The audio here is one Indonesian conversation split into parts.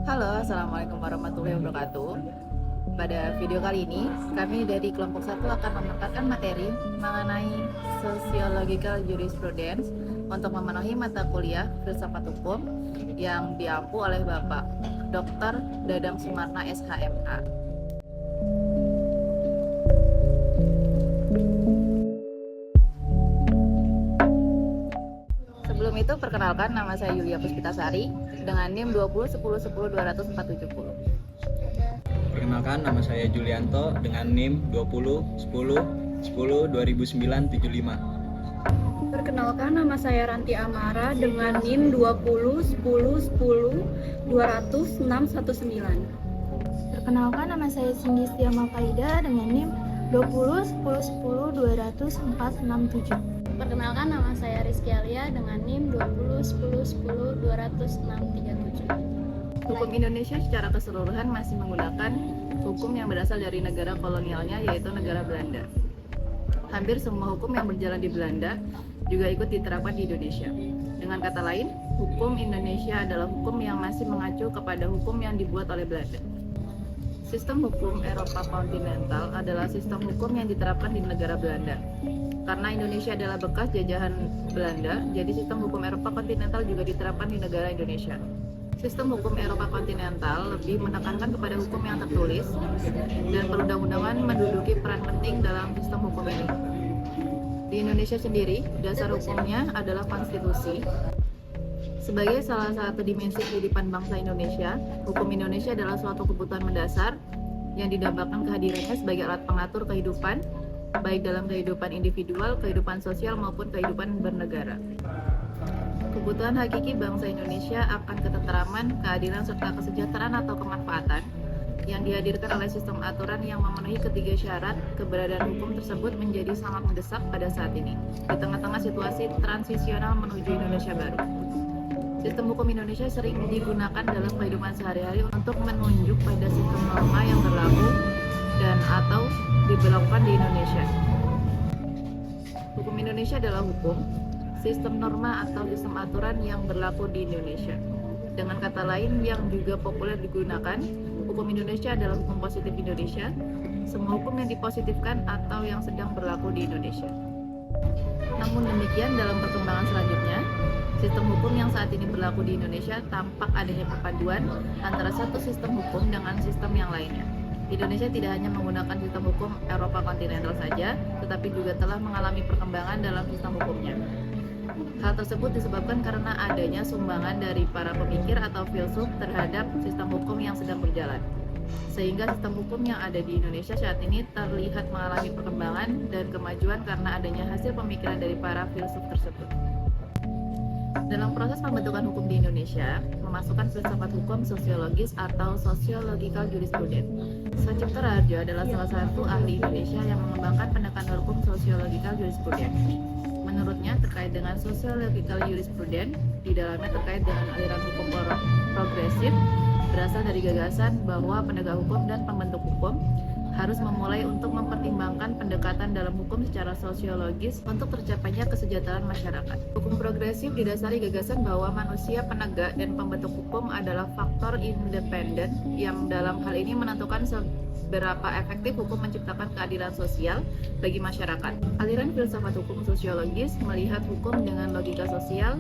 Halo, Assalamualaikum warahmatullahi wabarakatuh. Pada video kali ini, kami dari kelompok 1 akan memetakkan materi mengenai Sociological Jurisprudence untuk memenuhi mata kuliah Filsafat Hukum yang diampu oleh Bapak Dr. Dadang Sumarna SHMA. Sebelum itu, perkenalkan, nama saya Yulia Puspitasari dengan NIM 20101010 Perkenalkan, nama saya Julianto dengan NIM 20101010200975. Perkenalkan, nama saya Ranti Amara dengan NIM 201010200619. Perkenalkan, nama saya Cindy Setiama Faida dengan NIM 201010200467. Perkenalkan, nama saya Rizky Alia dengan NIM 201010200637. Hukum Indonesia secara keseluruhan masih menggunakan hukum yang berasal dari negara kolonialnya, yaitu negara Belanda. Hampir semua hukum yang berjalan di Belanda juga ikut diterapkan di Indonesia. Dengan kata lain, hukum Indonesia adalah hukum yang masih mengacu kepada hukum yang dibuat oleh Belanda. Sistem hukum Eropa kontinental adalah sistem hukum yang diterapkan di negara Belanda. Karena Indonesia adalah bekas jajahan Belanda, jadi sistem hukum Eropa kontinental juga diterapkan di negara Indonesia. Sistem hukum Eropa kontinental lebih menekankan kepada hukum yang tertulis, dan perundang-undangan menduduki peran penting dalam sistem hukum ini. Di Indonesia sendiri, dasar hukumnya adalah konstitusi. Sebagai salah satu dimensi kehidupan bangsa Indonesia, hukum Indonesia adalah suatu kebutuhan mendasar yang didambakan kehadirannya sebagai alat pengatur kehidupan, baik dalam kehidupan individual, kehidupan sosial, maupun kehidupan bernegara. Kebutuhan hakiki bangsa Indonesia akan ketentraman, keadilan, serta kesejahteraan atau kemanfaatan yang dihadirkan oleh sistem aturan yang memenuhi ketiga syarat keberadaan hukum tersebut menjadi sangat mendesak pada saat ini, di tengah-tengah situasi transisional menuju Indonesia baru. Sistem hukum Indonesia sering digunakan dalam kehidupan sehari-hari untuk menunjuk pada sistem norma yang berlaku dan atau diberlakukan di Indonesia. Hukum Indonesia adalah hukum, sistem norma atau sistem aturan yang berlaku di Indonesia. Dengan kata lain yang juga populer digunakan, hukum Indonesia adalah hukum positif Indonesia, semua hukum yang dipositifkan atau yang sedang berlaku di Indonesia. Namun demikian, dalam perkembangan selanjutnya, sistem hukum yang saat ini berlaku di Indonesia tampak adanya perpaduan antara satu sistem hukum dengan sistem yang lainnya. Indonesia tidak hanya menggunakan sistem hukum Eropa kontinental saja, tetapi juga telah mengalami perkembangan dalam sistem hukumnya. Hal tersebut disebabkan karena adanya sumbangan dari para pemikir atau filsuf terhadap sistem hukum yang sedang berjalan. Sehingga sistem hukum yang ada di Indonesia saat ini terlihat mengalami perkembangan dan kemajuan karena adanya hasil pemikiran dari para filsuf tersebut. Dalam proses pembentukan hukum di Indonesia, memasukkan filsafat hukum sosiologis atau sociological jurisprudence. Sucipto Raharjo adalah salah satu ahli Indonesia yang mengembangkan pendekatan hukum sociological jurisprudence. Menurutnya, terkait dengan sociological jurisprudence, di dalamnya terkait dengan aliran hukum progresif, berasal dari gagasan bahwa penegak hukum dan pembentuk hukum harus memulai untuk mempertimbangkan pendekatan dalam hukum secara sosiologis untuk tercapainya kesejahteraan masyarakat. Hukum progresif didasari gagasan bahwa manusia penegak dan pembentuk hukum adalah faktor independen yang dalam hal ini menentukan seberapa efektif hukum menciptakan keadilan sosial bagi masyarakat. Aliran filsafat hukum sosiologis melihat hukum dengan logika sosial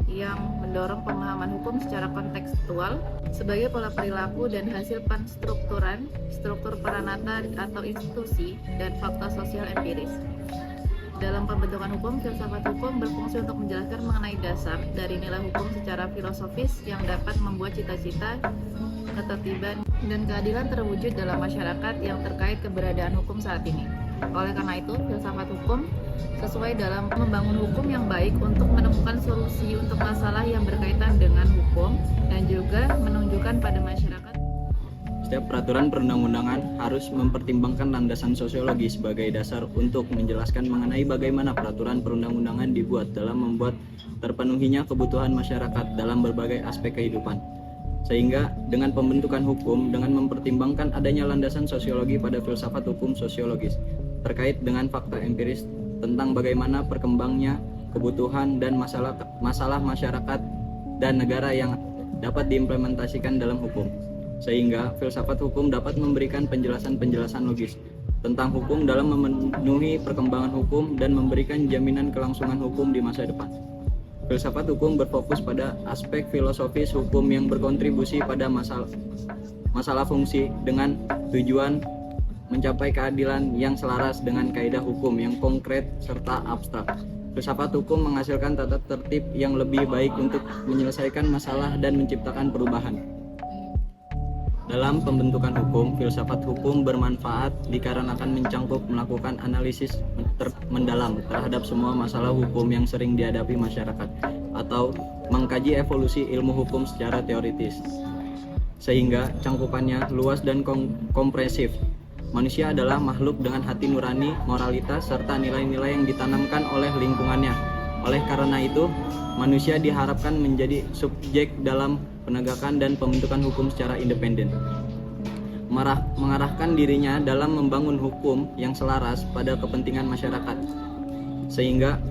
yang mendorong pemahaman hukum secara kontekstual sebagai pola perilaku dan hasil penstrukturan struktur peranata atau institusi dan fakta sosial empiris. Dalam pembentukan hukum, filsafat hukum berfungsi untuk menjelaskan mengenai dasar dari nilai hukum secara filosofis yang dapat membuat cita-cita, ketertiban, dan keadilan terwujud dalam masyarakat yang terkait keberadaan hukum saat ini. Oleh karena itu, filsafat hukum sesuai dalam membangun hukum yang baik untuk menemukan solusi untuk masalah yang berkaitan dengan hukum dan juga menunjukkan pada masyarakat. Setiap peraturan perundang-undangan harus mempertimbangkan landasan sosiologi sebagai dasar untuk menjelaskan mengenai bagaimana peraturan perundang-undangan dibuat dalam membuat terpenuhinya kebutuhan masyarakat dalam berbagai aspek kehidupan. Sehingga dengan pembentukan hukum dengan mempertimbangkan adanya landasan sosiologi pada filsafat hukum sosiologis terkait dengan fakta empiris tentang bagaimana perkembangnya kebutuhan dan masalah masyarakat dan negara dapat diimplementasikan dalam hukum. Sehingga filsafat hukum dapat memberikan penjelasan-penjelasan logis tentang hukum dalam memenuhi perkembangan hukum dan memberikan jaminan kelangsungan hukum di masa depan. Filsafat hukum berfokus pada aspek filosofis hukum yang berkontribusi pada masalah fungsi dengan tujuan mencapai keadilan yang selaras dengan kaidah hukum yang konkret serta abstrak. Filsafat hukum menghasilkan tata tertib yang lebih baik untuk menyelesaikan masalah dan menciptakan perubahan. Dalam pembentukan hukum, filsafat hukum bermanfaat dikarenakan mencangkup melakukan analisis mendalam terhadap semua masalah hukum yang sering dihadapi masyarakat atau mengkaji evolusi ilmu hukum secara teoritis. Sehingga cangkupannya luas dan kompresif. Manusia adalah makhluk dengan hati nurani, moralitas, serta nilai-nilai yang ditanamkan oleh lingkungannya. Oleh karena itu, manusia diharapkan menjadi subjek dalam penegakan dan pembentukan hukum secara independen, mengarahkan dirinya dalam membangun hukum yang selaras pada kepentingan masyarakat, sehingga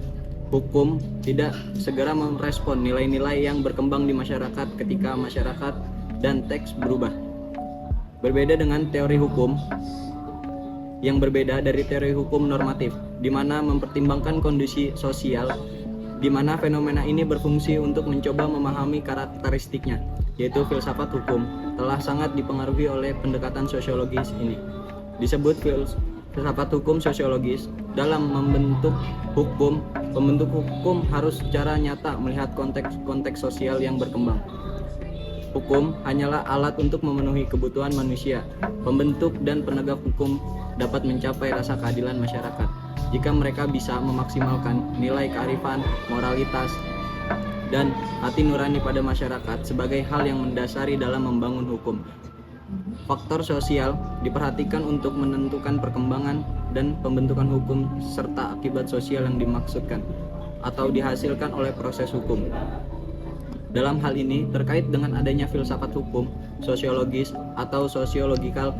hukum tidak segera merespon nilai-nilai yang berkembang di masyarakat ketika masyarakat dan teks berubah. Berbeda dengan teori hukum yang berbeda dari teori hukum normatif, di mana mempertimbangkan kondisi sosial di mana fenomena ini berfungsi untuk mencoba memahami karakteristiknya, yaitu filsafat hukum telah sangat dipengaruhi oleh pendekatan sosiologis ini. Disebut filsafat hukum sosiologis. Dalam membentuk hukum, pembentuk hukum harus secara nyata melihat konteks sosial yang berkembang. Hukum hanyalah alat untuk memenuhi kebutuhan manusia. Pembentuk dan penegak hukum dapat mencapai rasa keadilan masyarakat jika mereka bisa memaksimalkan nilai kearifan, moralitas, dan hati nurani pada masyarakat sebagai hal yang mendasari dalam membangun hukum. Faktor sosial diperhatikan untuk menentukan perkembangan dan pembentukan hukum serta akibat sosial yang dimaksudkan atau dihasilkan oleh proses hukum. Dalam hal ini, terkait dengan adanya filsafat hukum sosiologis atau sociological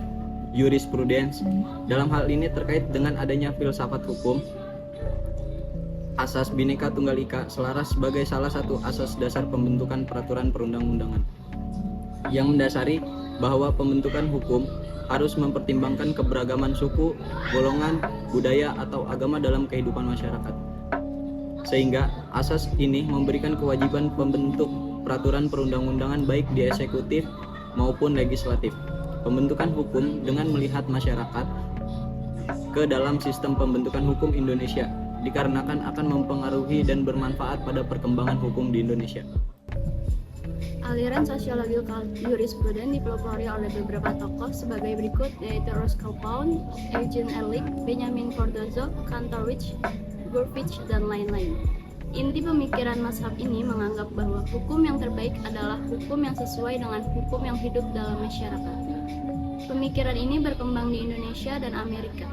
jurisprudence. Dalam hal ini terkait dengan adanya filsafat hukum, asas Bhinneka Tunggal Ika selaras sebagai salah satu asas dasar pembentukan peraturan perundang-undangan yang mendasari bahwa pembentukan hukum harus mempertimbangkan keberagaman suku, golongan, budaya, atau agama dalam kehidupan masyarakat. Sehingga asas ini memberikan kewajiban pembentuk peraturan perundang-undangan baik di eksekutif maupun legislatif. Pembentukan hukum dengan melihat masyarakat ke dalam sistem pembentukan hukum Indonesia dikarenakan akan mempengaruhi dan bermanfaat pada perkembangan hukum di Indonesia. Aliran sosiologi jurisprudens dipelopori oleh beberapa tokoh sebagai berikut, yaitu Roscoe Pound, Eugene Ehrlich, Benjamin Cardozo, Kantorowicz, Burfitch, dan lain-lain. Inti pemikiran mazhab ini menganggap bahwa hukum yang terbaik adalah hukum yang sesuai dengan hukum yang hidup dalam masyarakat. Pemikiran ini berkembang di Indonesia dan Amerika.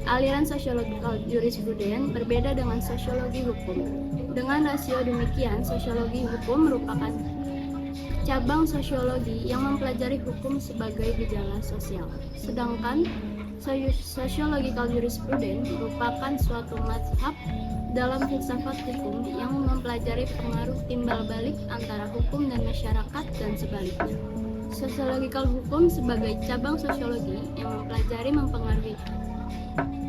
Aliran sosiologi jurisprudens berbeda dengan sosiologi hukum. Dengan rasio demikian, sosiologi hukum merupakan cabang sosiologi yang mempelajari hukum sebagai gejala sosial. Sedangkan sociological jurisprudence merupakan suatu mazhab dalam filsafat hukum yang mempelajari pengaruh timbal balik antara hukum dan masyarakat dan sebaliknya. Sociological hukum sebagai cabang sosiologi yang mempelajari mempengaruhi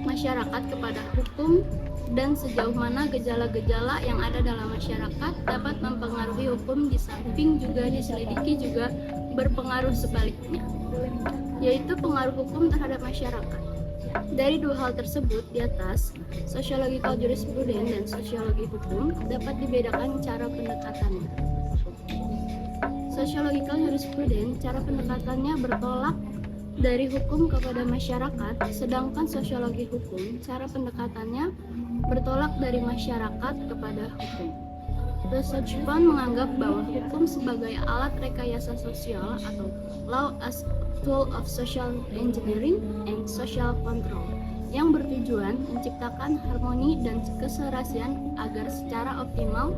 masyarakat kepada hukum dan sejauh mana gejala-gejala yang ada dalam masyarakat dapat mempengaruhi hukum, di samping juga diselidiki juga berpengaruh sebaliknya, yaitu pengaruh hukum terhadap masyarakat. Dari dua hal tersebut di atas, sociological jurisprudence dan sosiologi hukum dapat dibedakan cara pendekatannya. Sociological jurisprudence, cara pendekatannya bertolak dari hukum kepada masyarakat, sedangkan sosiologi hukum, cara pendekatannya bertolak dari masyarakat kepada hukum. Research Fund menganggap bahwa hukum sebagai alat rekayasa sosial atau law as tool of social engineering and social control yang bertujuan menciptakan harmoni dan keserasian agar secara optimal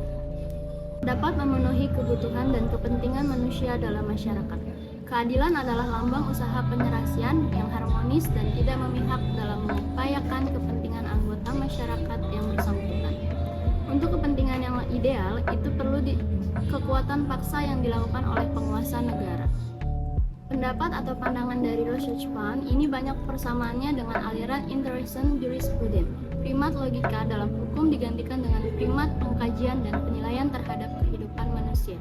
dapat memenuhi kebutuhan dan kepentingan manusia dalam masyarakat. Keadilan adalah lambang usaha penyelesaian yang harmonis dan tidak memihak dalam mengupayakan kepentingan anggota masyarakat yang bersangkutan. Untuk kepentingan yang ideal, itu perlu kekuatan paksa yang dilakukan oleh penguasa negara. Pendapat atau pandangan dari Research Fund ini banyak persamaannya dengan aliran Intelligent Jurisprudence. Primat logika dalam hukum digantikan dengan primat pengkajian dan penilaian terhadap kehidupan manusia.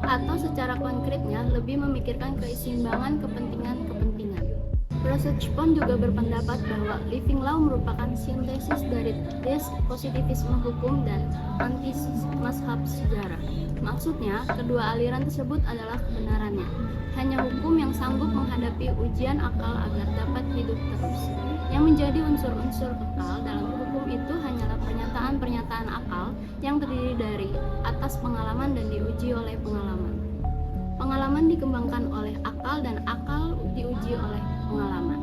Atau secara konkretnya lebih memikirkan keseimbangan kepentingan-kepentingan. Research Fund juga berpendapat bahwa living law merupakan sintesis dari tes positivisme hukum dan anti-mazhab sejarah. Maksudnya, kedua aliran tersebut adalah kebenarannya. Hanya hukum yang sanggup menghadapi ujian akal agar dapat hidup terus. Yang menjadi unsur-unsur kekal dalam hukum itu hanyalah pernyataan-pernyataan akal yang terdiri dari atas pengalaman dan diuji oleh pengalaman. Pengalaman dikembangkan oleh akal dan akal diuji oleh pengalaman.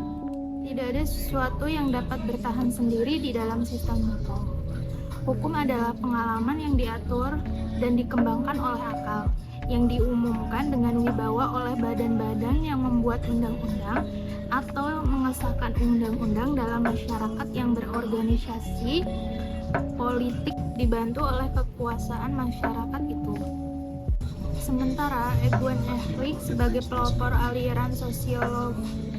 Tidak ada sesuatu yang dapat bertahan sendiri di dalam sistem hukum. Hukum adalah pengalaman yang diatur dan dikembangkan oleh akal, yang diumumkan dengan wibawa oleh badan-badan yang membuat undang-undang atau mengesahkan undang-undang dalam masyarakat yang berorganisasi politik dibantu oleh kekuasaan masyarakat itu. Sementara Egon Ehrlich sebagai pelopor aliran sosiologi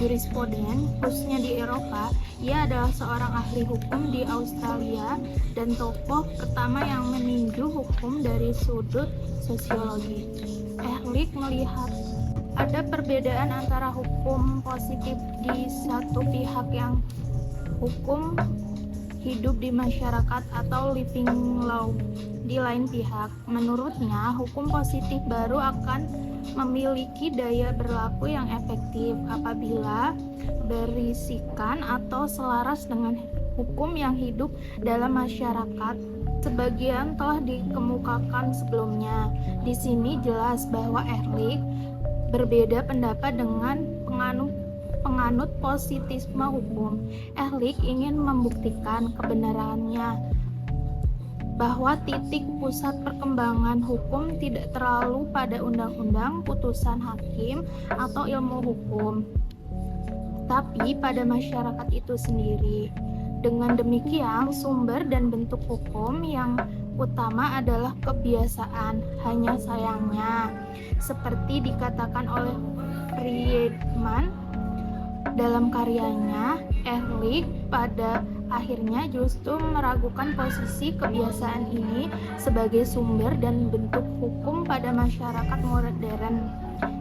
jurisprudensi khususnya di Eropa, ia adalah seorang ahli hukum di Australia dan tokoh pertama yang meninjau hukum dari sudut sosiologi. Ehrlich melihat ada perbedaan antara hukum positif di satu pihak yang hukum hidup di masyarakat atau living law di lain pihak. Menurutnya, hukum positif baru akan memiliki daya berlaku yang efektif apabila berisikan atau selaras dengan hukum yang hidup dalam masyarakat. Sebagian telah dikemukakan sebelumnya. Di sini jelas bahwa Ehrlich berbeda pendapat dengan penganut positisme hukum. Ehrlich ingin membuktikan kebenarannya bahwa titik pusat perkembangan hukum tidak terlalu pada undang-undang, putusan hakim, atau ilmu hukum, tapi pada masyarakat itu sendiri. Dengan demikian, sumber dan bentuk hukum yang utama adalah kebiasaan. Hanya sayangnya, seperti dikatakan oleh Friedman dalam karyanya, Ehrlich pada akhirnya justru meragukan posisi kebiasaan ini sebagai sumber dan bentuk hukum pada masyarakat modern.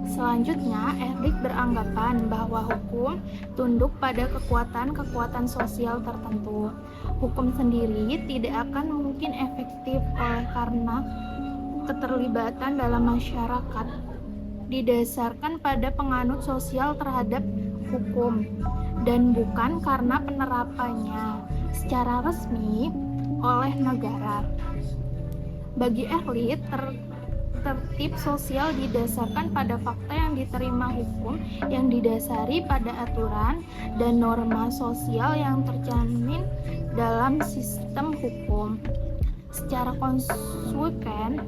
Selanjutnya, Ehrlich beranggapan bahwa hukum tunduk pada kekuatan-kekuatan sosial tertentu. Hukum sendiri tidak akan mungkin efektif karena keterlibatan dalam masyarakat didasarkan pada penganut sosial terhadap hukum dan bukan karena penerapannya secara resmi oleh negara. Bagi Ehrlich, tertib sosial didasarkan pada fakta yang diterima hukum yang didasari pada aturan dan norma sosial yang tercermin dalam sistem hukum. Secara konsekuen,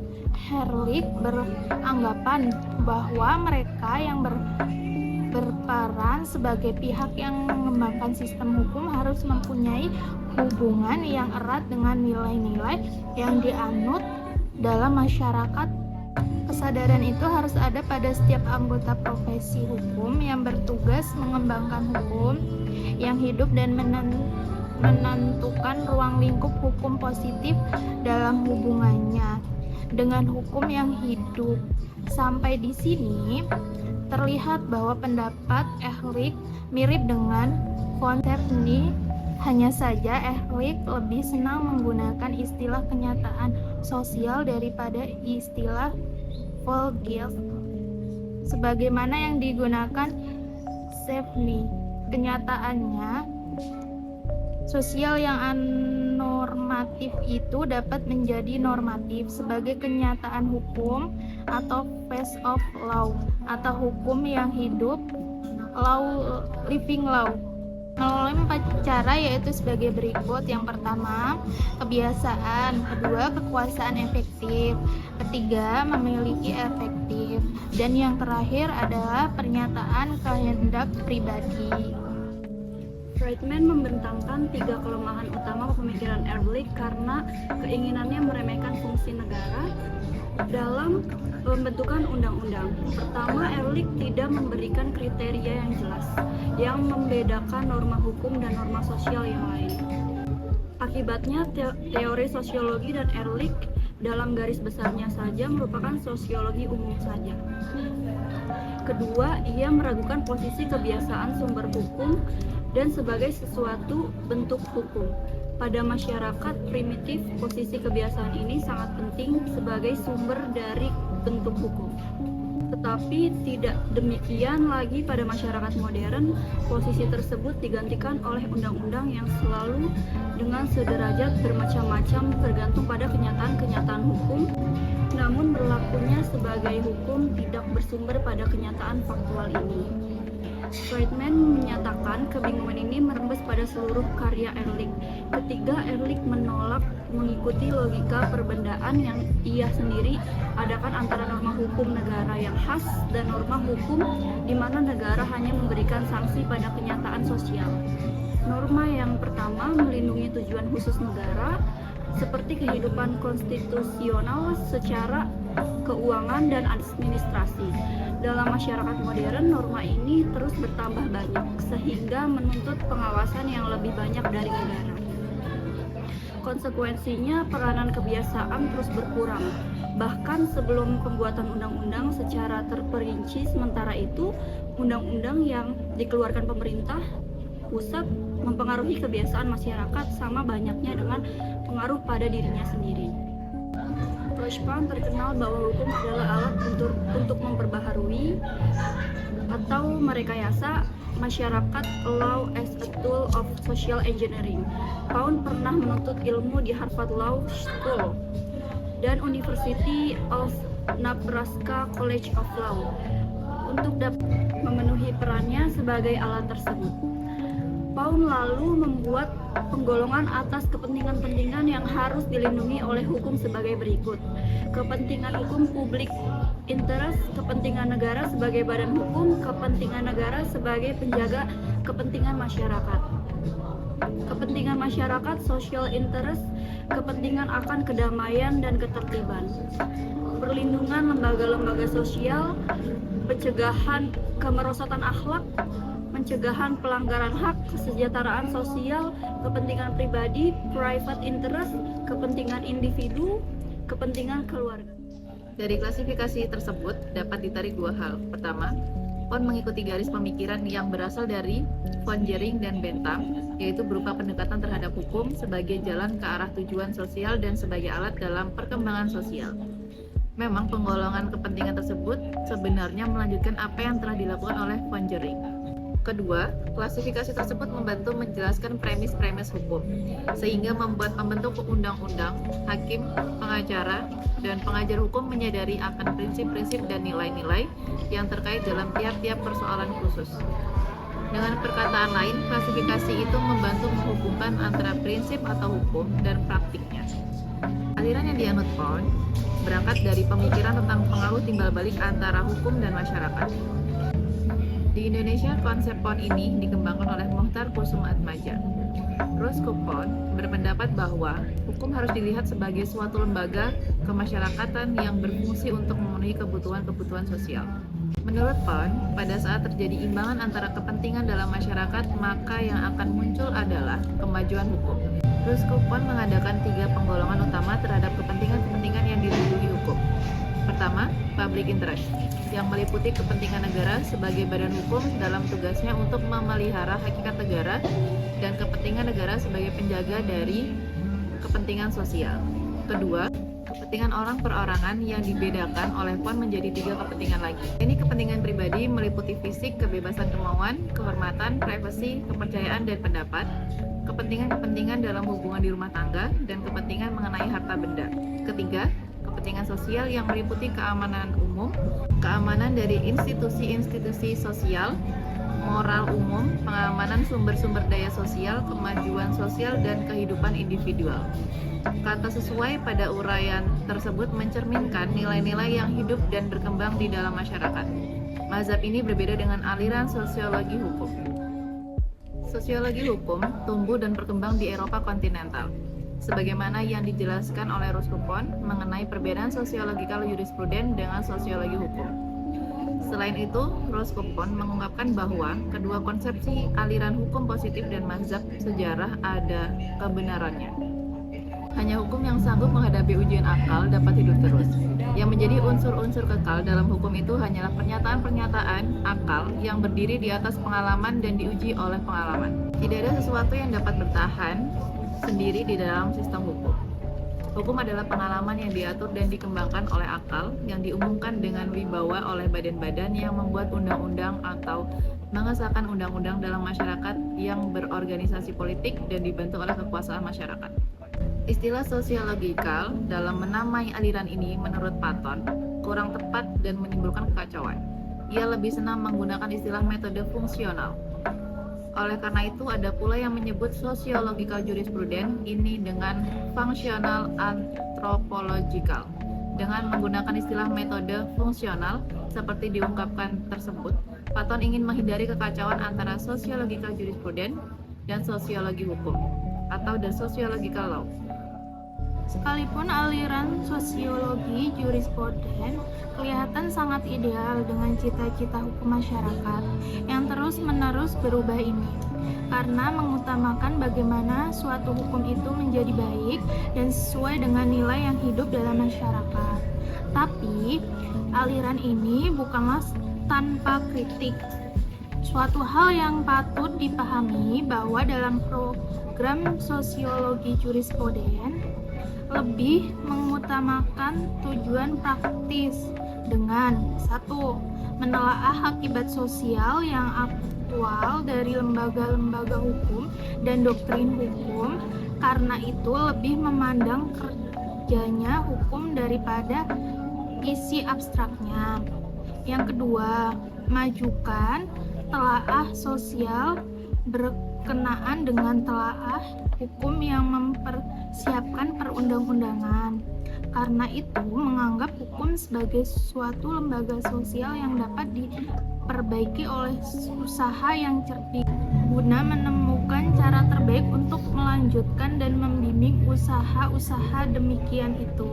Ehrlich beranggapan bahwa mereka yang berperan sebagai pihak yang mengembangkan sistem hukum harus mempunyai hubungan yang erat dengan nilai-nilai yang dianut dalam masyarakat. Kesadaran itu harus ada pada setiap anggota profesi hukum yang bertugas mengembangkan hukum yang hidup dan menentukan ruang lingkup hukum positif dalam hubungannya dengan hukum yang hidup. Sampai di sini terlihat bahwa pendapat Ehrlich mirip dengan von Stephanie. Hanya saja Ehrlich lebih senang menggunakan istilah kenyataan sosial daripada istilah Volksgeist sebagaimana yang digunakan Stephanie. Kenyataannya, sosial yang anormatif itu dapat menjadi normatif sebagai kenyataan hukum atau face of law atau hukum yang hidup, living law, melalui 4 cara, yaitu sebagai berikut. Yang pertama, kebiasaan. Kedua, kekuasaan efektif. Ketiga, memiliki efektif. Dan yang terakhir adalah pernyataan kehendak pribadi. Friedman membentangkan 3 kelemahan utama pemikiran Ehrlich karena keinginannya meremehkan fungsi negara dalam pembentukan undang-undang. Pertama, Ehrlich tidak memberikan kriteria yang jelas yang membedakan norma hukum dan norma sosial yang lain. Akibatnya, teori sosiologi dan Ehrlich dalam garis besarnya saja merupakan sosiologi umum saja. Kedua, ia meragukan posisi kebiasaan sumber hukum dan sebagai sesuatu bentuk hukum. Pada masyarakat primitif, posisi kebiasaan ini sangat penting sebagai sumber dari bentuk hukum. Tetapi tidak demikian lagi pada masyarakat modern, posisi tersebut digantikan oleh undang-undang yang selalu dengan sederajat bermacam-macam tergantung pada kenyataan-kenyataan hukum, namun berlakunya sebagai hukum tidak bersumber pada kenyataan faktual ini. Friedman menyatakan kebingungan ini merembes pada seluruh karya Ehrlich. Ketiga, Ehrlich menolak mengikuti logika perbedaan yang ia sendiri adakan antara norma hukum negara yang khas dan norma hukum di mana negara hanya memberikan sanksi pada kenyataan sosial. Norma yang pertama melindungi tujuan khusus negara seperti kehidupan konstitusional secara keuangan dan administrasi. Dalam masyarakat modern, norma ini terus bertambah banyak sehingga menuntut pengawasan yang lebih banyak dari negara. Konsekuensinya, peranan kebiasaan terus berkurang. Bahkan sebelum pembuatan undang-undang secara terperinci, sementara itu undang-undang yang dikeluarkan pemerintah pusat mempengaruhi kebiasaan masyarakat sama banyaknya dengan pengaruh pada dirinya sendiri. Fleischmann terkenal bahwa hukum adalah alat untuk memperbaharui atau merekayasa masyarakat, law as a tool of social engineering. Pound pernah menuntut ilmu di Harvard Law School dan University of Nebraska College of Law untuk dapat memenuhi perannya sebagai alat tersebut. Pound lalu membuat penggolongan atas kepentingan-kepentingan yang harus dilindungi oleh hukum sebagai berikut. Kepentingan hukum publik interest, kepentingan negara sebagai badan hukum, kepentingan negara sebagai penjaga kepentingan masyarakat. Kepentingan masyarakat, social interest, kepentingan akan kedamaian dan ketertiban. Perlindungan lembaga-lembaga sosial, pencegahan kemerosotan akhlak, pencegahan pelanggaran hak, kesejahteraan sosial, kepentingan pribadi, private interest, kepentingan individu, kepentingan keluarga. Dari klasifikasi tersebut dapat ditarik dua hal. Pertama, Pound mengikuti garis pemikiran yang berasal dari von Jering dan Bentham, yaitu berupa pendekatan terhadap hukum sebagai jalan ke arah tujuan sosial dan sebagai alat dalam perkembangan sosial. Memang penggolongan kepentingan tersebut sebenarnya melanjutkan apa yang telah dilakukan oleh von Jering. Kedua, klasifikasi tersebut membantu menjelaskan premis-premis hukum, sehingga membuat pembentuk undang-undang, hakim, pengacara, dan pengajar hukum menyadari akan prinsip-prinsip dan nilai-nilai yang terkait dalam tiap-tiap persoalan khusus. Dengan perkataan lain, klasifikasi itu membantu menghubungkan antara prinsip atau hukum dan praktiknya. Aliran yang dianut Pound berangkat dari pemikiran tentang pengaruh timbal balik antara hukum dan masyarakat. Di Indonesia, konsep Pound ini dikembangkan oleh Mohtar Kusumaatmadja. Roscoe Pound berpendapat bahwa hukum harus dilihat sebagai suatu lembaga kemasyarakatan yang berfungsi untuk memenuhi kebutuhan-kebutuhan sosial. Menurut Pound, pada saat terjadi imbangan antara kepentingan dalam masyarakat, maka yang akan muncul adalah kemajuan hukum. Roscoe Pound mengadakan 3 penggolongan utama terhadap kepentingan-kepentingan yang dilindungi hukum. Pertama, public interest, yang meliputi kepentingan negara sebagai badan hukum dalam tugasnya untuk memelihara hakikat negara dan kepentingan negara sebagai penjaga dari kepentingan sosial. Kedua, kepentingan orang perorangan yang dibedakan oleh Pound menjadi 3 kepentingan lagi. Ini kepentingan pribadi meliputi fisik, kebebasan kemauan, kehormatan, privasi, kepercayaan, dan pendapat, kepentingan-kepentingan dalam hubungan di rumah tangga, dan kepentingan mengenai harta benda. Ketiga, kepentingan sosial yang meliputi keamanan umum, keamanan dari institusi-institusi sosial, moral umum, pengamanan sumber-sumber daya sosial, kemajuan sosial, dan kehidupan individual. Kata sesuai pada uraian tersebut mencerminkan nilai-nilai yang hidup dan berkembang di dalam masyarakat. Mazhab ini berbeda dengan aliran sosiologi hukum. Sosiologi hukum tumbuh dan berkembang di Eropa kontinental, sebagaimana yang dijelaskan oleh Roskopon mengenai perbedaan sosiologikal jurispruden dengan sosiologi hukum. Selain itu, Roskopon mengungkapkan bahwa kedua konsepsi aliran hukum positif dan mazhab sejarah ada kebenarannya. Hanya hukum yang sanggup menghadapi ujian akal dapat hidup terus. Yang menjadi unsur-unsur kekal dalam hukum itu hanyalah pernyataan-pernyataan akal yang berdiri di atas pengalaman dan diuji oleh pengalaman. Tidak ada sesuatu yang dapat bertahan sendiri di dalam sistem hukum. Hukum adalah pengalaman yang diatur dan dikembangkan oleh akal yang diumumkan dengan wibawa oleh badan-badan yang membuat undang-undang atau mengesahkan undang-undang dalam masyarakat yang berorganisasi politik dan dibantu oleh kekuasaan masyarakat. Istilah sosiologikal dalam menamai aliran ini menurut Patton kurang tepat dan menimbulkan kekacauan. Ia lebih senang menggunakan istilah metode fungsional. Oleh karena itu, ada pula yang menyebut sosiological jurisprudence ini dengan functional anthropological. Dengan menggunakan istilah metode fungsional seperti diungkapkan tersebut, Patton ingin menghindari kekacauan antara sosiological jurisprudence dan sosiologi hukum atau the sociological law. Sekalipun aliran sosiologi jurisprudens kelihatan sangat ideal dengan cita-cita hukum masyarakat yang terus-menerus berubah ini, karena mengutamakan bagaimana suatu hukum itu menjadi baik dan sesuai dengan nilai yang hidup dalam masyarakat. Tapi, aliran ini bukanlah tanpa kritik. Suatu hal yang patut dipahami bahwa dalam program sosiologi jurisprudens lebih mengutamakan tujuan praktis dengan 1. Menelaah akibat sosial yang aktual dari lembaga-lembaga hukum dan doktrin hukum, karena itu lebih memandang kerjanya hukum daripada isi abstraknya. Yang kedua, majukan telaah sosial berkenaan dengan telaah hukum yang mempersiapkan perundang-undangan. Karena itu, menganggap hukum sebagai suatu lembaga sosial yang dapat diperbaiki oleh usaha yang cerdik guna menemukan cara terbaik untuk melanjutkan dan membimbing usaha-usaha demikian itu.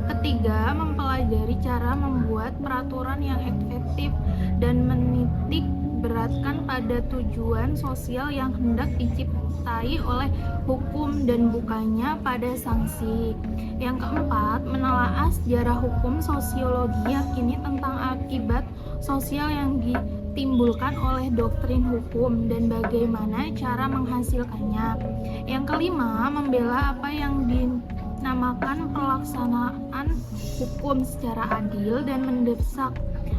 Ketiga, mempelajari cara membuat peraturan yang efektif dan menitik beratkan pada tujuan sosial yang hendak diciptai oleh hukum dan bukannya pada sanksi. Yang keempat, menelaah sejarah hukum. Sosiologi yakini tentang akibat sosial yang ditimbulkan oleh doktrin hukum dan bagaimana cara menghasilkannya. Yang kelima, membela apa yang dinamakan pelaksanaan hukum secara adil dan mendesak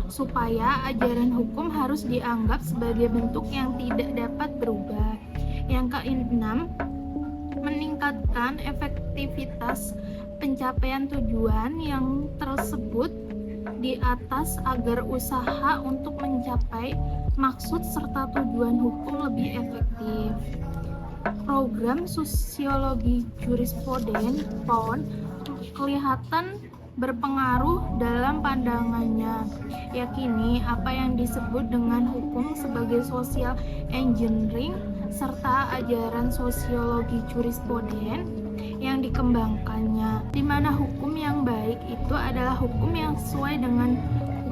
supaya ajaran hukum harus dianggap sebagai bentuk yang tidak dapat berubah. Yang keenam, meningkatkan efektivitas pencapaian tujuan yang tersebut di atas agar usaha untuk mencapai maksud serta tujuan hukum lebih efektif. Program sosiologi jurisprudens PON kelihatan berpengaruh dalam pandangannya. Yakini apa yang disebut dengan hukum sebagai social engineering serta ajaran sosiologi jurisprudens yang dikembangkannya, di mana hukum yang baik itu adalah hukum yang sesuai dengan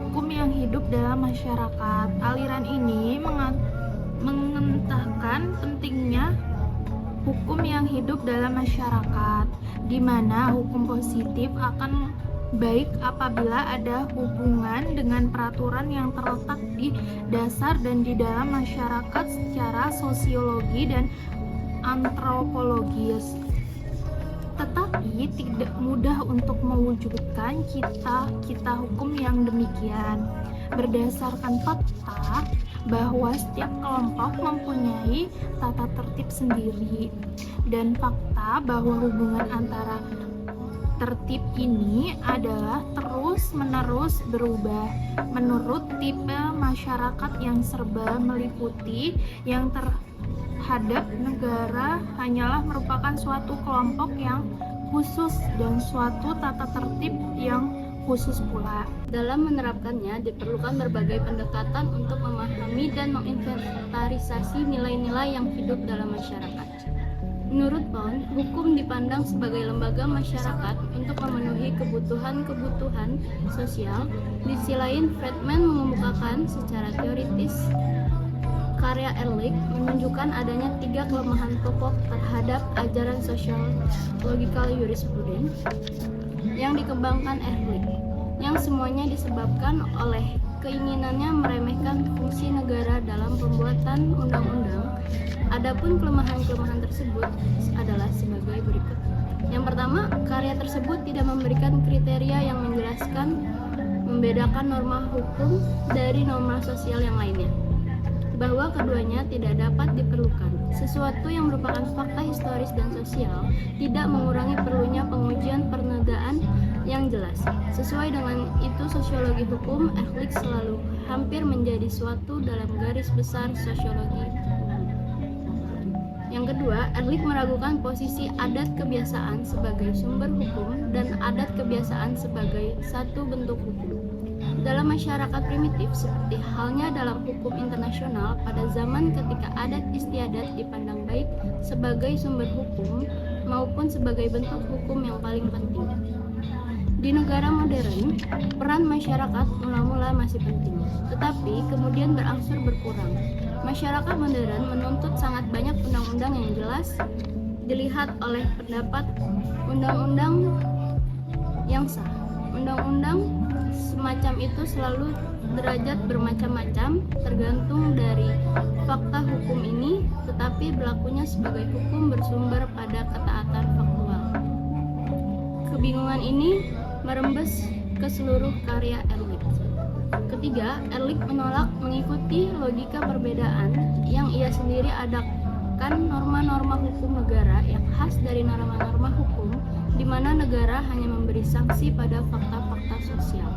hukum yang hidup dalam masyarakat. Aliran ini mengentahkan pentingnya hukum yang hidup dalam masyarakat, di mana hukum positif akan baik apabila ada hubungan dengan peraturan yang terletak di dasar dan di dalam masyarakat secara sosiologi dan antropologis. Tetapi tidak mudah untuk mewujudkan cita-cita hukum yang demikian. Berdasarkan fakta bahwa setiap kelompok mempunyai tata tertib sendiri dan fakta bahwa hubungan antara tertib ini adalah terus-menerus berubah menurut tipe masyarakat yang serba meliputi, yang terhadap negara hanyalah merupakan suatu kelompok yang khusus dan suatu tata tertib yang khusus pula. Dalam menerapkannya, diperlukan berbagai pendekatan untuk memahami dan menginventarisasi nilai-nilai yang hidup dalam masyarakat. Menurut Pound, hukum dipandang sebagai lembaga masyarakat untuk memenuhi kebutuhan-kebutuhan sosial. Di sisi lain, Friedman mengemukakan secara teoritis karya Ehrlich menunjukkan adanya 3 kelemahan pokok terhadap ajaran sociological jurisprudence yang dikembangkan Ehrlich, yang semuanya disebabkan oleh keinginannya meremehkan fungsi negara dalam pembuatan undang-undang. Adapun kelemahan-kelemahan tersebut adalah sebagai berikut. Yang pertama, karya tersebut tidak memberikan kriteria yang menjelaskan membedakan norma hukum dari norma sosial yang lainnya, bahwa keduanya tidak dapat diperlukan. Sesuatu yang merupakan fakta historis dan sosial tidak mengurangi perlunya pengujian pernegaan yang jelas. Sesuai dengan itu, sosiologi hukum Ehrlich selalu hampir menjadi suatu dalam garis besar sosiologi. Yang kedua, Ehrlich meragukan posisi adat kebiasaan sebagai sumber hukum dan adat kebiasaan sebagai satu bentuk hukum. Dalam masyarakat primitif, seperti halnya dalam hukum internasional pada zaman ketika adat istiadat dipandang baik sebagai sumber hukum maupun sebagai bentuk hukum yang paling penting. Di negara modern, peran masyarakat mula-mula masih penting, tetapi kemudian berangsur berkurang. Masyarakat modern menuntut sangat banyak undang-undang yang jelas dilihat oleh pendapat undang-undang yang sah. Undang-undang semacam itu selalu derajat bermacam-macam tergantung dari fakta hukum ini, tetapi berlakunya sebagai hukum bersumber pada ketaatan faktual. Kebingungan ini merembes ke seluruh karya Ehrlich. Ketiga, Ehrlich menolak mengikuti logika perbedaan yang ia sendiri adakan norma-norma hukum negara yang khas dari norma-norma hukum di mana negara hanya memberi sanksi pada fakta-fakta sosial.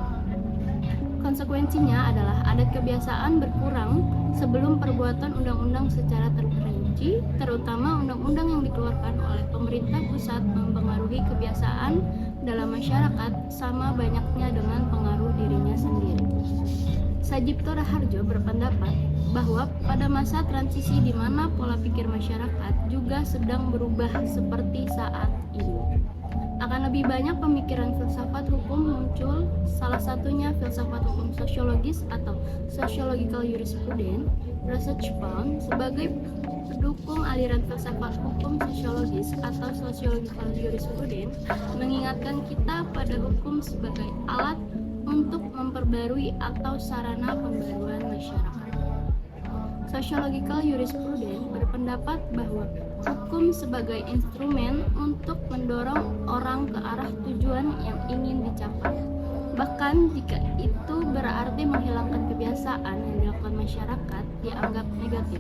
Konsekuensinya adalah adat kebiasaan berkurang sebelum perbuatan undang-undang secara terperinci, terutama undang-undang yang dikeluarkan oleh pemerintah pusat mempengaruhi kebiasaan dalam masyarakat sama banyaknya dengan pengaruh dirinya sendiri. Sajipto Raharjo berpendapat bahwa pada masa transisi di mana pola pikir masyarakat juga sedang berubah seperti saat ini, akan lebih banyak pemikiran filsafat hukum muncul, salah satunya filsafat hukum sosiologis atau sociological jurisprudence. Research Pound sebagai pendukung aliran filsafat hukum sosiologis atau sociological jurisprudence mengingatkan kita pada hukum sebagai alat untuk memperbarui atau sarana pembaruan masyarakat. Sociological jurisprudence berpendapat bahwa hukum sebagai instrumen untuk mendorong orang ke arah tujuan yang ingin dicapai, bahkan jika itu berarti menghilangkan kebiasaan yang dilakukan masyarakat dianggap negatif.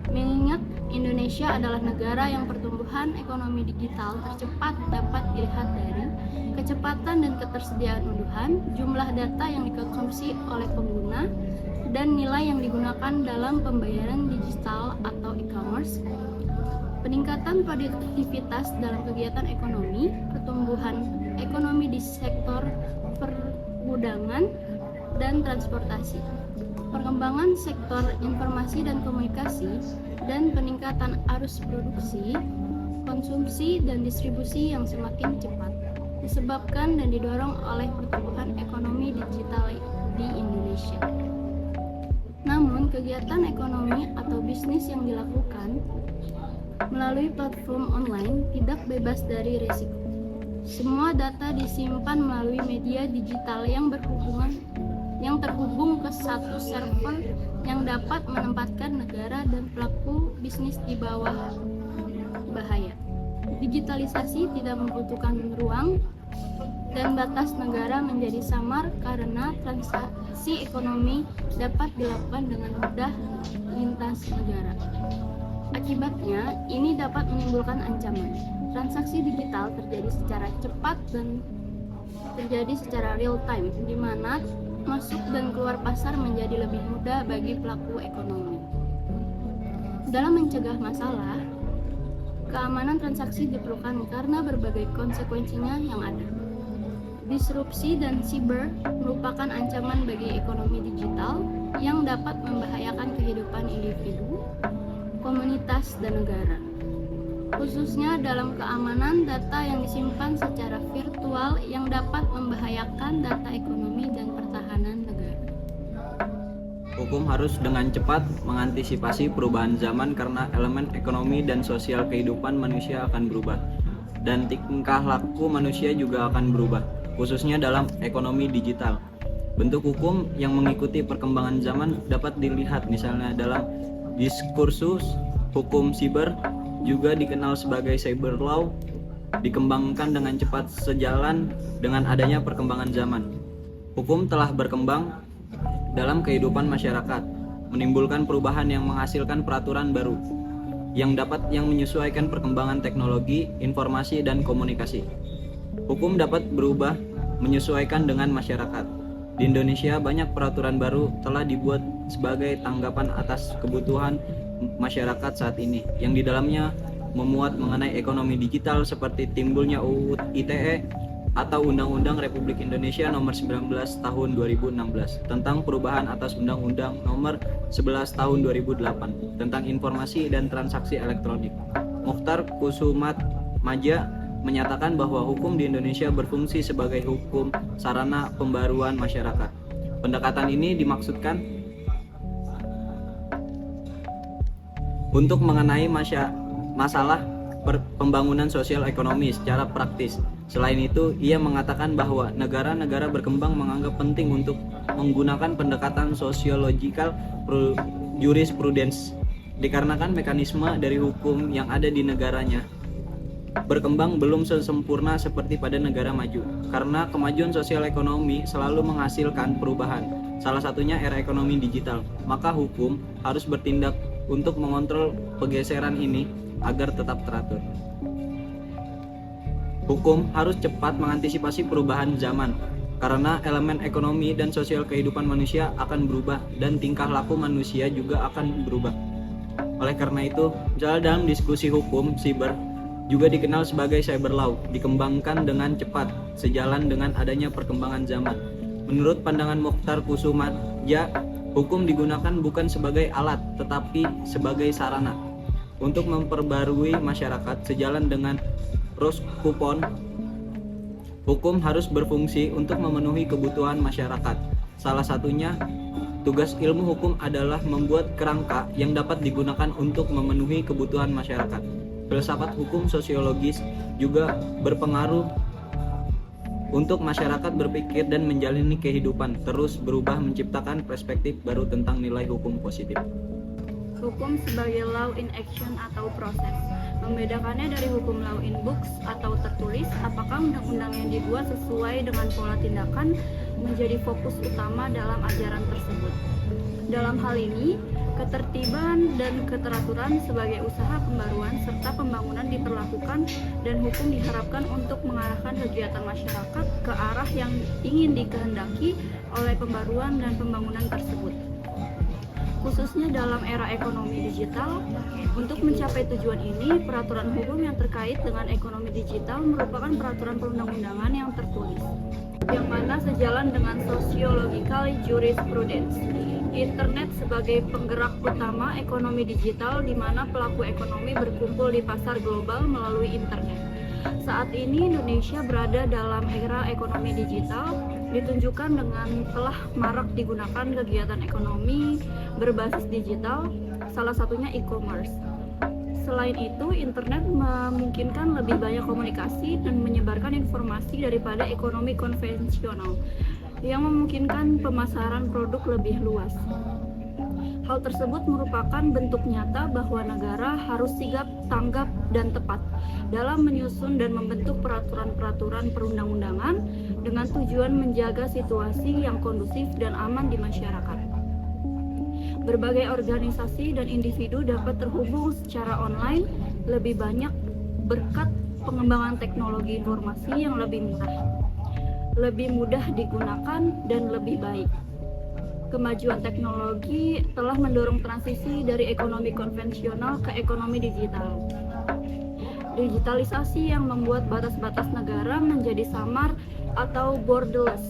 Mengingat Indonesia adalah negara yang pertumbuhan ekonomi digital tercepat dapat dilihat dari kecepatan dan ketersediaan unduhan, jumlah data yang dikonsumsi oleh pengguna, dan nilai yang digunakan dalam pembayaran digital atau e-commerce, peningkatan produktivitas dalam kegiatan ekonomi, pertumbuhan ekonomi di sektor pergudangan dan transportasi, perkembangan sektor informasi dan komunikasi, dan peningkatan arus produksi, konsumsi, dan distribusi yang semakin cepat, disebabkan dan didorong oleh pertumbuhan ekonomi digital di Indonesia. Namun, kegiatan ekonomi atau bisnis yang dilakukan melalui platform online tidak bebas dari risiko. Semua data disimpan melalui media digital yang terhubung ke satu server yang dapat menempatkan negara dan pelaku bisnis di bawah bahaya. Digitalisasi tidak membutuhkan ruang dan batas negara menjadi samar karena transaksi ekonomi dapat dilakukan dengan mudah lintas negara. Akibatnya, ini dapat menimbulkan ancaman. Transaksi digital terjadi secara cepat dan terjadi secara real time, di mana masuk dan keluar pasar menjadi lebih mudah bagi pelaku ekonomi. Dalam mencegah masalah, keamanan transaksi diperlukan karena berbagai konsekuensinya yang ada. Disrupsi dan siber merupakan ancaman bagi ekonomi digital yang dapat membahayakan kehidupan individu, komunitas, dan negara. Khususnya dalam keamanan data yang disimpan secara virtual yang dapat membahayakan data ekonomi dan pertahanan negara. Hukum harus dengan cepat mengantisipasi perubahan zaman karena elemen ekonomi dan sosial kehidupan manusia akan berubah, dan tingkah laku manusia juga akan berubah, khususnya dalam ekonomi digital. Bentuk hukum yang mengikuti perkembangan zaman dapat dilihat misalnya dalam diskursus hukum siber, juga dikenal sebagai cyber law, dikembangkan dengan cepat sejalan dengan adanya perkembangan zaman. Hukum telah berkembang dalam kehidupan masyarakat, menimbulkan perubahan yang menghasilkan peraturan baru yang menyesuaikan perkembangan teknologi, informasi, dan komunikasi. Hukum dapat berubah menyesuaikan dengan masyarakat. Di Indonesia banyak peraturan baru telah dibuat sebagai tanggapan atas kebutuhan masyarakat saat ini, yang di dalamnya memuat mengenai ekonomi digital seperti timbulnya UU ITE atau Undang-Undang Republik Indonesia Nomor 19 Tahun 2016 tentang perubahan atas Undang-Undang Nomor 11 Tahun 2008 tentang informasi dan transaksi elektronik. Mokhtar Kusumatmadja menyatakan bahwa hukum di Indonesia berfungsi sebagai hukum sarana pembaruan masyarakat. Pendekatan ini dimaksudkan untuk mengenai masalah pembangunan sosial ekonomi secara praktis. Selain itu, ia mengatakan bahwa negara-negara berkembang menganggap penting untuk menggunakan pendekatan sosiologikal jurisprudence dikarenakan mekanisme dari hukum yang ada di negaranya berkembang belum sesempurna seperti pada negara maju. Karena kemajuan sosial ekonomi selalu menghasilkan perubahan, salah satunya era ekonomi digital, maka hukum harus bertindak untuk mengontrol pergeseran ini agar tetap teratur. Hukum harus cepat mengantisipasi perubahan zaman, karena elemen ekonomi dan sosial kehidupan manusia akan berubah dan tingkah laku manusia juga akan berubah. Oleh karena itu, misalnya dalam diskusi hukum siber juga dikenal sebagai cyber law, dikembangkan dengan cepat sejalan dengan adanya perkembangan zaman. Menurut pandangan Mokhtar Kusumatmadja, hukum digunakan bukan sebagai alat tetapi sebagai sarana untuk memperbarui masyarakat. Sejalan dengan Roskupon, hukum harus berfungsi untuk memenuhi kebutuhan masyarakat. Salah satunya, tugas ilmu hukum adalah membuat kerangka yang dapat digunakan untuk memenuhi kebutuhan masyarakat. Filsafat hukum sosiologis juga berpengaruh untuk masyarakat berpikir dan menjalani kehidupan, terus berubah menciptakan perspektif baru tentang nilai hukum positif. Hukum sebagai law in action atau proses. Membedakannya dari hukum law in books atau tertulis, apakah undang-undang yang dibuat sesuai dengan pola tindakan menjadi fokus utama dalam ajaran tersebut. Dalam hal ini, ketertiban dan keteraturan sebagai usaha pembaruan serta pembangunan diperlakukan dan hukum diharapkan untuk mengarahkan kegiatan masyarakat ke arah yang ingin dikehendaki oleh pembaruan dan pembangunan tersebut. Khususnya dalam era ekonomi digital, untuk mencapai tujuan ini, peraturan hukum yang terkait dengan ekonomi digital merupakan peraturan perundang-undangan yang tertulis, yang mana sejalan dengan sociological jurisprudence. Internet sebagai penggerak utama ekonomi digital, di mana pelaku ekonomi berkumpul di pasar global melalui internet. Saat ini Indonesia berada dalam era ekonomi digital, ditunjukkan dengan telah marak digunakan kegiatan ekonomi berbasis digital, salah satunya e-commerce. Selain itu, internet memungkinkan lebih banyak komunikasi dan menyebarkan informasi daripada ekonomi konvensional, yang memungkinkan pemasaran produk lebih luas. Hal tersebut merupakan bentuk nyata bahwa negara harus sigap, tanggap, dan tepat dalam menyusun dan membentuk peraturan-peraturan perundang-undangan dengan tujuan menjaga situasi yang kondusif dan aman di masyarakat. Berbagai organisasi dan individu dapat terhubung secara online lebih banyak berkat pengembangan teknologi informasi yang lebih murah, lebih mudah digunakan, dan lebih baik. Kemajuan teknologi telah mendorong transisi dari ekonomi konvensional ke ekonomi digital. digitalisasi yang membuat batas-batas negara menjadi samar atau borderless,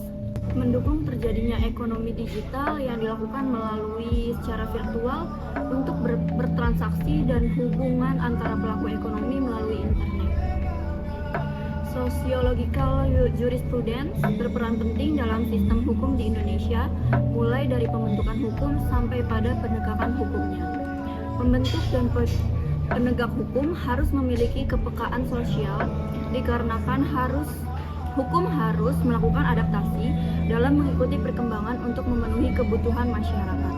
mendukung terjadinya ekonomi digital yang dilakukan melalui secara virtual untuk bertransaksi dan hubungan antara pelaku ekonomi melalui internet. Sociological jurisprudence berperan penting dalam sistem hukum di Indonesia, mulai dari pembentukan hukum sampai pada penegakan hukumnya. Pembentuk dan penegak hukum harus memiliki kepekaan sosial, dikarenakan hukum harus melakukan adaptasi dalam mengikuti perkembangan untuk memenuhi kebutuhan masyarakat.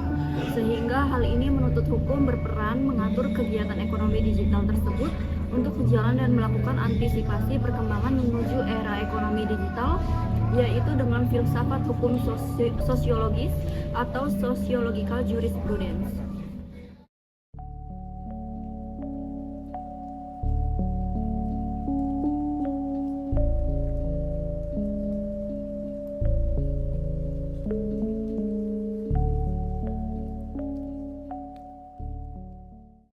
Sehingga hal ini menuntut hukum berperan mengatur kegiatan ekonomi digital tersebut untuk berjalan dan melakukan antisipasi perkembangan menuju era ekonomi digital, yaitu dengan filsafat hukum sosiologis atau sociological jurisprudence.